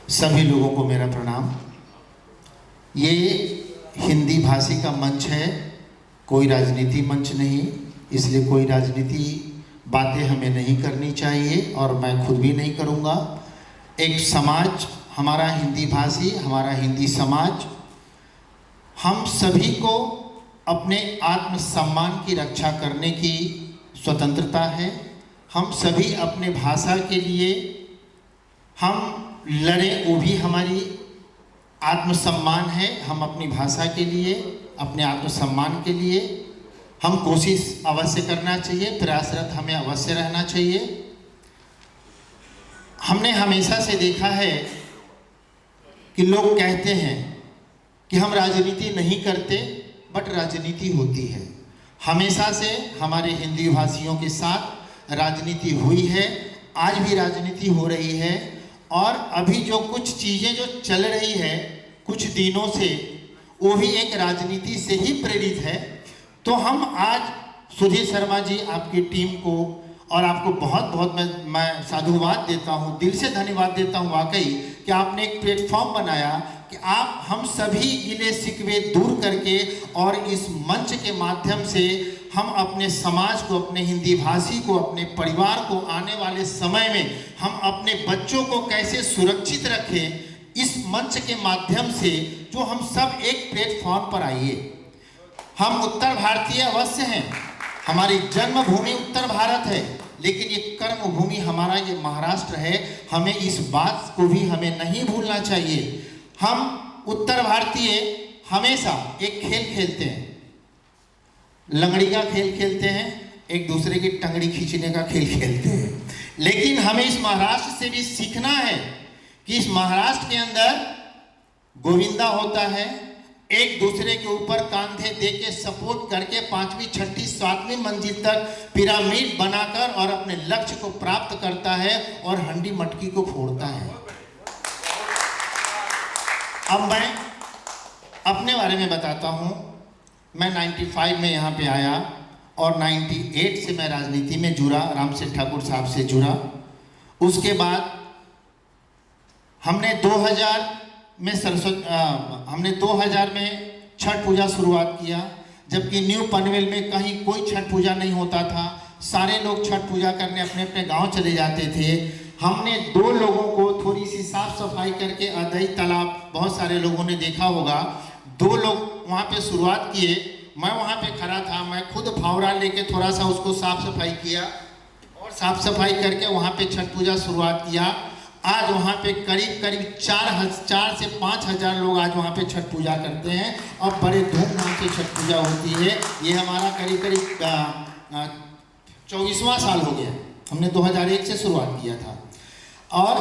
सभी लोगों को मेरा प्रणाम। ये हिंदी भाषी का मंच है, कोई राजनीति मंच नहीं, इसलिए कोई राजनीति बातें हमें नहीं करनी चाहिए और मैं खुद भी नहीं करूँगा। एक समाज, हमारा हिंदी भाषी, हमारा हिंदी समाज, हम सभी को अपने आत्मसम्मान की रक्षा करने की स्वतंत्रता है। हम सभी अपने भाषा के लिए हम लड़ें, वो भी हमारी आत्मसम्मान है। हम अपनी भाषा के लिए, अपने आत्मसम्मान के लिए हम कोशिश अवश्य करना चाहिए, प्रयासरत हमें अवश्य रहना चाहिए। हमने हमेशा से देखा है कि लोग कहते हैं कि हम राजनीति नहीं करते, बट राजनीति होती है। हमेशा से हमारे हिंदी भाषियों के साथ राजनीति हुई है, आज भी राजनीति हो रही है। और अभी जो कुछ चीज़ें जो चल रही है कुछ दिनों से, वो भी एक राजनीति से ही प्रेरित है। तो हम आज सुधीर शर्मा जी, आपकी टीम को और आपको बहुत बहुत मैं साधुवाद देता हूँ, दिल से धन्यवाद देता हूँ वाकई, कि आपने एक प्लेटफॉर्म बनाया कि आप हम सभी गिले शिकवे दूर करके और इस मंच के माध्यम से हम अपने समाज को, अपने हिंदी भाषी को, अपने परिवार को आने वाले समय में हम अपने बच्चों को कैसे सुरक्षित रखें, इस मंच के माध्यम से जो हम सब एक प्लेटफॉर्म पर आइए। हम उत्तर भारतीय अवश्य हैं, हमारी जन्मभूमि उत्तर भारत है, लेकिन ये कर्म भूमि हमारा ये महाराष्ट्र है। हमें इस बात को भी हमें नहीं भूलना चाहिए। हम उत्तर भारतीय हमेशा एक खेल खेलते हैं, लंगड़ी का खेल खेलते हैं, एक दूसरे की टंगड़ी खींचने का खेल खेलते हैं। लेकिन हमें इस महाराष्ट्र से भी सीखना है कि इस महाराष्ट्र के अंदर गोविंदा होता है, एक दूसरे के ऊपर कांधे दे के सपोर्ट करके 5वीं 6ठी 7वीं मंजिल तक पिरामिड बनाकर और अपने लक्ष्य को प्राप्त करता है और हंडी मटकी को फोड़ता है। अब मैं अपने बारे में बताता हूँ। मैं 95 में यहाँ पे आया और 98 से मैं राजनीति में जुड़ा, राम सेठ ठाकुर साहब से जुड़ा। उसके बाद हमने 2000 में छठ पूजा शुरुआत किया, जबकि न्यू पनवेल में कहीं कोई छठ पूजा नहीं होता था। सारे लोग छठ पूजा करने अपने अपने गांव चले जाते थे। हमने 2 लोगों को थोड़ी सी साफ सफाई करके, अदई तालाब बहुत सारे लोगों ने देखा होगा, 2 लोग वहाँ पे शुरुआत किए। मैं वहाँ पे खड़ा था, मैं खुद फावड़ा लेके थोड़ा सा उसको साफ सफाई किया और साफ सफाई करके वहाँ पे छठ पूजा शुरुआत किया। आज वहाँ पे करीब 4 से 5 हज़ार लोग आज वहाँ पे छठ पूजा करते हैं और बड़े धूमधाम से छठ पूजा होती है। ये हमारा करीब 24वां साल हो गया। हमने 2001 से शुरुआत किया था। और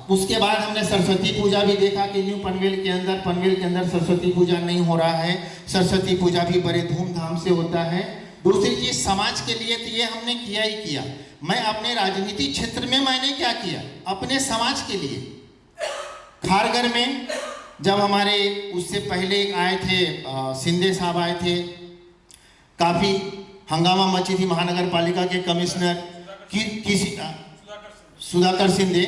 उसके बाद हमने सरस्वती पूजा भी देखा कि न्यू पनवेल के अंदर सरस्वती पूजा नहीं हो रहा है। सरस्वती पूजा भी बड़े धूमधाम से होता है। दूसरी चीज़, समाज के लिए तो ये हमने किया ही किया। मैं अपने राजनीति क्षेत्र में मैंने क्या किया, अपने समाज के लिए। खारगर में जब हमारे उससे पहले एक आए थे, शिंदे साहब आए थे, काफ़ी हंगामा मची थी महानगर पालिका के कमिश्नर किसी सुधाकर शिंदे,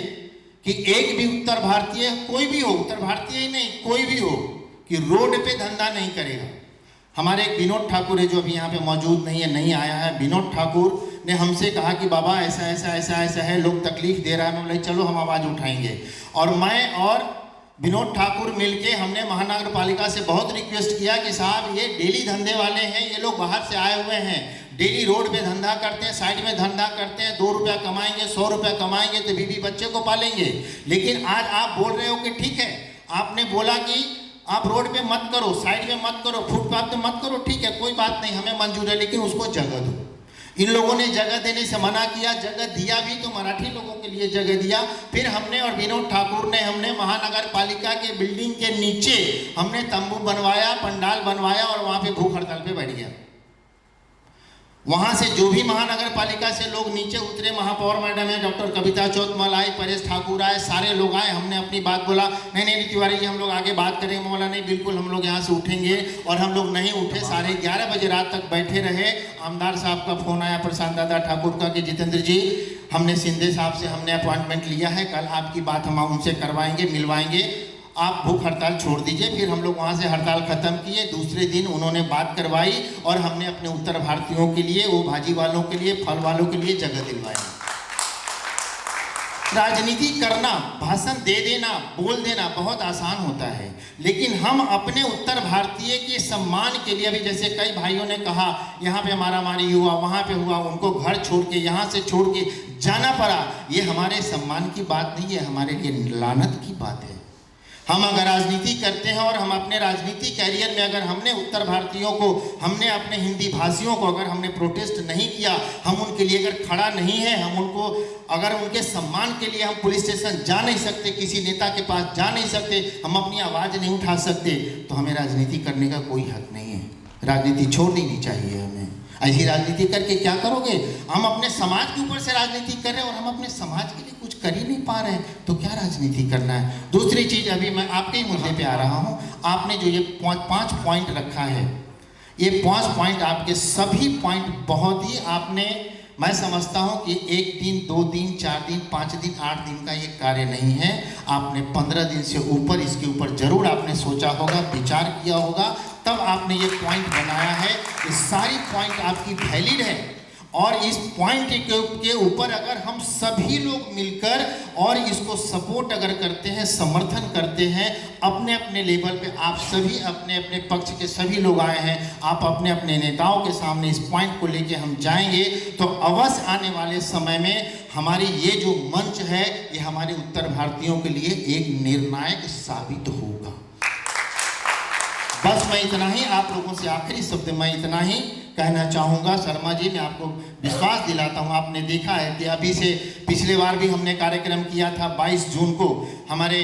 कि एक भी उत्तर भारतीय, कोई भी हो, उत्तर भारतीय ही नहीं कोई भी हो, कि रोड पे धंधा नहीं करेगा। हमारे एक विनोद ठाकुर है जो अभी यहाँ पे मौजूद नहीं है, नहीं आया है। विनोद ठाकुर ने हमसे कहा कि बाबा ऐसा ऐसा ऐसा ऐसा है, लोग तकलीफ दे रहा है। मैं बोला चलो हम आवाज़ उठाएंगे। और मैं और विनोद ठाकुर मिलके हमने महानगर पालिका से बहुत रिक्वेस्ट किया कि साहब ये डेली धंधे वाले हैं, ये लोग बाहर से आए हुए हैं, डेली रोड पे धंधा करते हैं, साइड में धंधा करते हैं, 2 रुपया कमाएंगे, 100 रुपया कमाएंगे तो बीवी बच्चे को पालेंगे। लेकिन आज आप बोल रहे हो कि ठीक है, आपने बोला कि आप रोड पे मत करो, साइड में मत करो, फुटपाथ पे मत करो, ठीक है कोई बात नहीं, हमें मंजूर है, लेकिन उसको जगह दो। इन लोगों ने जगह देने से मना किया, जगह दिया भी तो मराठी लोगों के लिए जगह दिया। फिर हमने और विनोद ठाकुर ने हमने महानगर पालिका के बिल्डिंग के नीचे हमने तंबू बनवाया, पंडाल बनवाया और वहाँ पे भूख हड़ताल पे बैठ गया। वहाँ से जो भी महानगर पालिका से लोग नीचे उतरे, महापौर मैडम है, डॉक्टर कविता चौतमल आई, परेश ठाकुर आए, सारे लोग आए, हमने अपनी बात बोला, नहीं नहीं तिवारी जी हम लोग आगे बात करेंगे। बोला नहीं बिल्कुल हम लोग यहाँ से उठेंगे, और हम लोग नहीं उठे, साढ़े 11 बजे रात तक बैठे रहे। आमदार साहब का फ़ोन आया प्रशांत दादा ठाकुर का कि जितेंद्र जी हमने शिंदे साहब से हमने अपॉइंटमेंट लिया है, कल आपकी बात हम उनसे करवाएंगे, मिलवाएंगे, आप भूख हड़ताल छोड़ दीजिए। फिर हम लोग वहाँ से हड़ताल ख़त्म किए। दूसरे दिन उन्होंने बात करवाई और हमने अपने उत्तर भारतीयों के लिए, वो भाजी वालों के लिए, फल वालों के लिए जगह दिलवाई। राजनीति करना, भाषण दे देना, बोल देना बहुत आसान होता है, लेकिन हम अपने उत्तर भारतीय के सम्मान के लिए, अभी जैसे कई भाइयों ने कहा यहाँ पे मारामारी हुआ, वहाँ पे हुआ, उनको घर छोड़ के, यहाँ से छोड़ के जाना पड़ा, ये हमारे सम्मान की बात नहीं है, हमारे लिए लानत की बात है। हम अगर राजनीति करते हैं और हम अपने राजनीति कैरियर में अगर हमने उत्तर भारतीयों को, हमने अपने हिंदी भाषियों को अगर हमने प्रोटेस्ट नहीं किया, हम उनके लिए अगर खड़ा नहीं है, हम उनको अगर उनके सम्मान के लिए हम पुलिस स्टेशन जा नहीं सकते, किसी नेता के पास जा नहीं सकते, हम अपनी आवाज़ नहीं उठा सकते, तो हमें राजनीति करने का कोई हक नहीं है। राजनीति छोड़ देनी चाहिए हमें। ऐसी राजनीति करके क्या करोगे? हम अपने समाज के ऊपर से राजनीति कर रहे हैं और हम अपने समाज के लिए कुछ कर ही नहीं पा रहे हैं, तो क्या राजनीति करना है? दूसरी चीज़, अभी मैं आपके ही मुद्दे पे आ रहा हूँ। आपने जो ये 5 पॉइंट रखा है, ये 5 पॉइंट आपके सभी पॉइंट बहुत ही, आपने, मैं समझता हूँ कि 1 दिन, 2 दिन, 4 दिन, 5 दिन, 8 दिन का ये कार्य नहीं है। आपने 15 दिन से ऊपर इसके ऊपर जरूर आपने सोचा होगा, विचार किया होगा, तब आपने ये पॉइंट बनाया है। ये सारी पॉइंट आपकी वैलिड है, और इस पॉइंट के ऊपर अगर हम सभी लोग मिलकर और इसको सपोर्ट अगर करते हैं, समर्थन करते हैं, अपने अपने लेवल पे, आप सभी अपने अपने पक्ष के सभी लोग आए हैं, आप अपने अपने नेताओं के सामने इस पॉइंट को लेके हम जाएंगे, तो अवश्य आने वाले समय में हमारी ये जो मंच है, ये हमारे उत्तर भारतीयों के लिए एक निर्णायक साबित होगा। बस मैं इतना ही आप लोगों से, आखिरी शब्द मैं इतना ही कहना चाहूँगा। शर्मा जी, मैं आपको विश्वास दिलाता हूँ, आपने देखा है कि अभी से पिछले बार भी हमने कार्यक्रम किया था 22 जून को, हमारे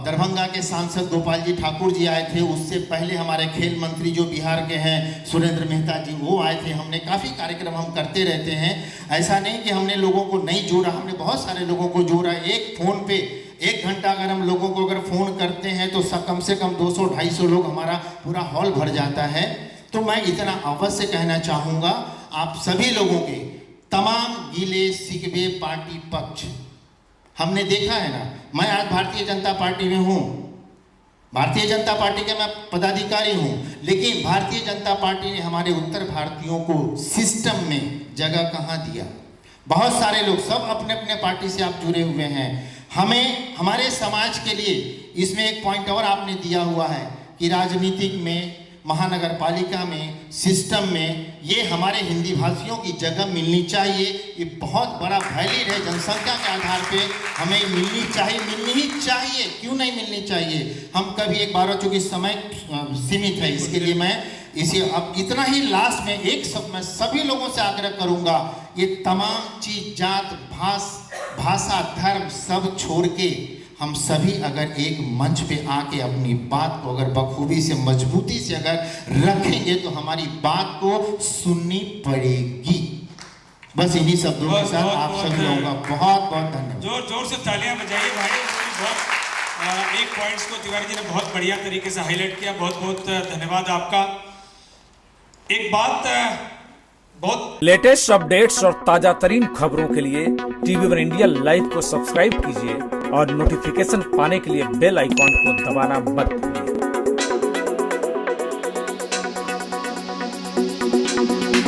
दरभंगा के सांसद गोपाल जी ठाकुर जी आए थे, उससे पहले हमारे खेल मंत्री जो बिहार के हैं सुरेंद्र मेहता जी, वो आए थे। हमने काफ़ी कार्यक्रम हम करते रहते हैं, ऐसा नहीं कि हमने लोगों को नहीं जोड़ा, हमने बहुत सारे लोगों को जोड़ा। एक फ़ोन पे 1 घंटा अगर हम लोगों को अगर फ़ोन करते हैं तो कम से कम 200-250 लोग, हमारा पूरा हॉल भर जाता है। तो मैं इतना अवश्य कहना चाहूँगा, आप सभी लोगों के तमाम गिले शिकवे पार्टी पक्ष, हमने देखा है ना, मैं आज भारतीय जनता पार्टी में हूँ, भारतीय जनता पार्टी के मैं पदाधिकारी हूँ, लेकिन भारतीय जनता पार्टी ने हमारे उत्तर भारतीयों को सिस्टम में जगह कहाँ दिया? बहुत सारे लोग, सब अपने अपने पार्टी से आप जुड़े हुए हैं। हमें, हमारे समाज के लिए इसमें एक पॉइंट और आपने दिया हुआ है कि राजनीतिक में, महानगर पालिका में, सिस्टम में ये हमारे हिंदी भाषियों की जगह मिलनी चाहिए। ये बहुत बड़ा वैलिड है, जनसंख्या के आधार पे हमें मिलनी चाहिए, मिलनी ही चाहिए, क्यों नहीं मिलनी चाहिए? हम कभी एक बार, चूँकि समय सीमित है, इसके लिए मैं इसे अब इतना ही लास्ट में एक सब मैं सभी लोगों से आग्रह करूँगा, ये तमाम चीज़, जात, भाषा, धर्म सब छोड़ के हम सभी अगर एक मंच पे आके अपनी बात को अगर बखूबी से, मजबूती से अगर रखेंगे तो हमारी बात को सुननी पड़ेगी। बस इन्हीं शब्दों के साथ आप सभी लोगों का बहुत बहुत धन्यवाद। जोर जोर से तालियां बजाइए भाई। बहुत एक पॉइंट्स को तिवारी जी ने बहुत बढ़िया तरीके से हाईलाइट किया, बहुत बहुत धन्यवाद आपका। एक बात, बहुत लेटेस्ट अपडेट्स और ताजा तरीन खबरों के लिए TV1 इंडिया लाइव को सब्सक्राइब कीजिए और नोटिफिकेशन पाने के लिए बेल आइकॉन को दबाना मत भूलिए।